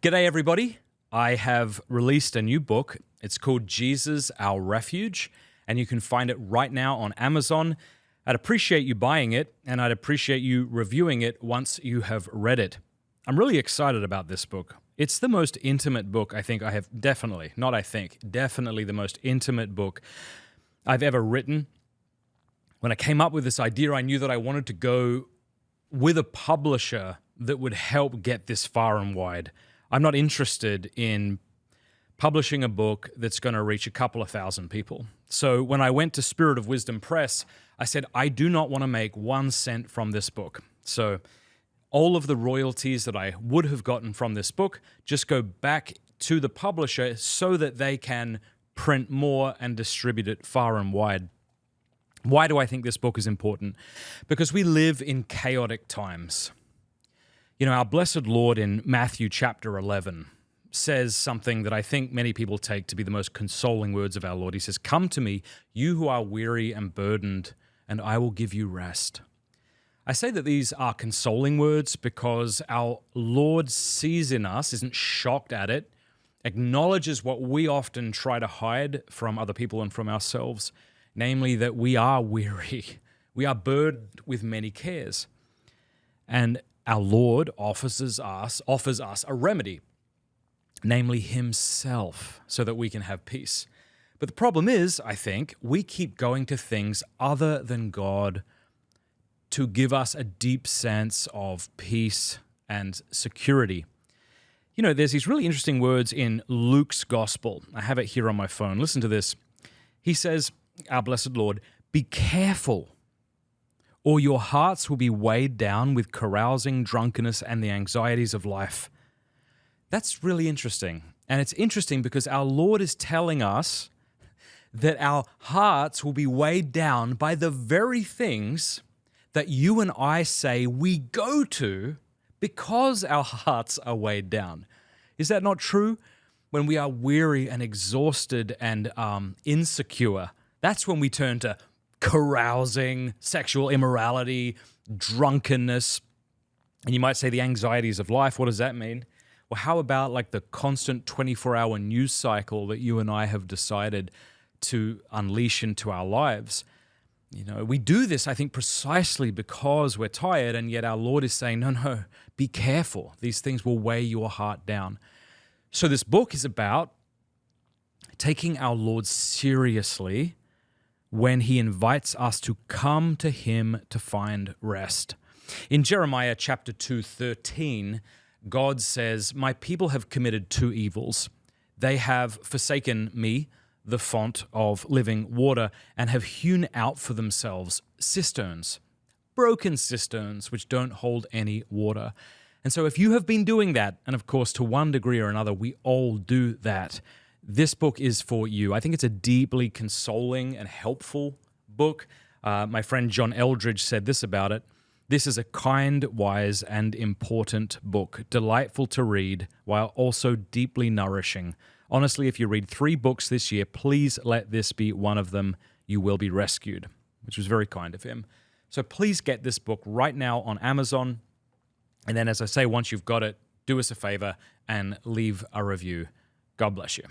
G'day, everybody. I have released a new book. It's called Jesus, Our Refuge, and you can find it right now on Amazon. I'd appreciate you buying it, and I'd appreciate you reviewing it once you have read it. I'm really excited about this book. It's the most intimate book definitely the most intimate book I've ever written. When I came up with this idea, I knew that I wanted to go with a publisher that would help get this far and wide. I'm not interested in publishing a book that's going to reach a couple of thousand people. So when I went to Spirit of Wisdom Press, I said, I do not want to make 1 cent from this book. So all of the royalties that I would have gotten from this book just go back to the publisher so that they can print more and distribute it far and wide. Why do I think this book is important? Because we live in chaotic times. You know, our blessed Lord in Matthew chapter 11 says something that I think many people take to be the most consoling words of our Lord. He says, "Come to me, you who are weary and burdened, and I will give you rest." I say that these are consoling words because our Lord sees in us, isn't shocked at it, acknowledges what we often try to hide from other people and from ourselves, namely that we are weary. We are burdened with many cares. And our Lord offers us a remedy, namely himself, so that we can have peace. But the problem is, I think, we keep going to things other than God to give us a deep sense of peace and security. You know, there's these really interesting words in Luke's gospel. I have it here on my phone. Listen to this. He says, our blessed Lord, "Be careful, or your hearts will be weighed down with carousing, drunkenness, and the anxieties of life." That's really interesting. And it's interesting because our Lord is telling us that our hearts will be weighed down by the very things that you and I say we go to because our hearts are weighed down. Is that not true? When we are weary and exhausted and insecure, that's when we turn to carousing, sexual immorality, drunkenness, and you might say the anxieties of life. What does that mean? Well, how about like the constant 24-hour news cycle that you and I have decided to unleash into our lives? You know, we do this, I think, precisely because we're tired, and yet our Lord is saying, no, be careful. These things will weigh your heart down. So this book is about taking our Lord seriously when he invites us to come to him to find rest. In Jeremiah chapter 2:13, God says, "My people have committed two evils. They have forsaken me, the font of living water, and have hewn out for themselves cisterns, broken cisterns, which don't hold any water." And so if you have been doing that, and of course to one degree or another, we all do that, this book is for you. I think it's a deeply consoling and helpful book. My friend John Eldridge said this about it: "This is a kind, wise, and important book, delightful to read, while also deeply nourishing. Honestly, if you read 3 books this year, please let this be one of them. You will be rescued," which was very kind of him. So please get this book right now on Amazon. And then, as I say, once you've got it, do us a favor and leave a review. God bless you.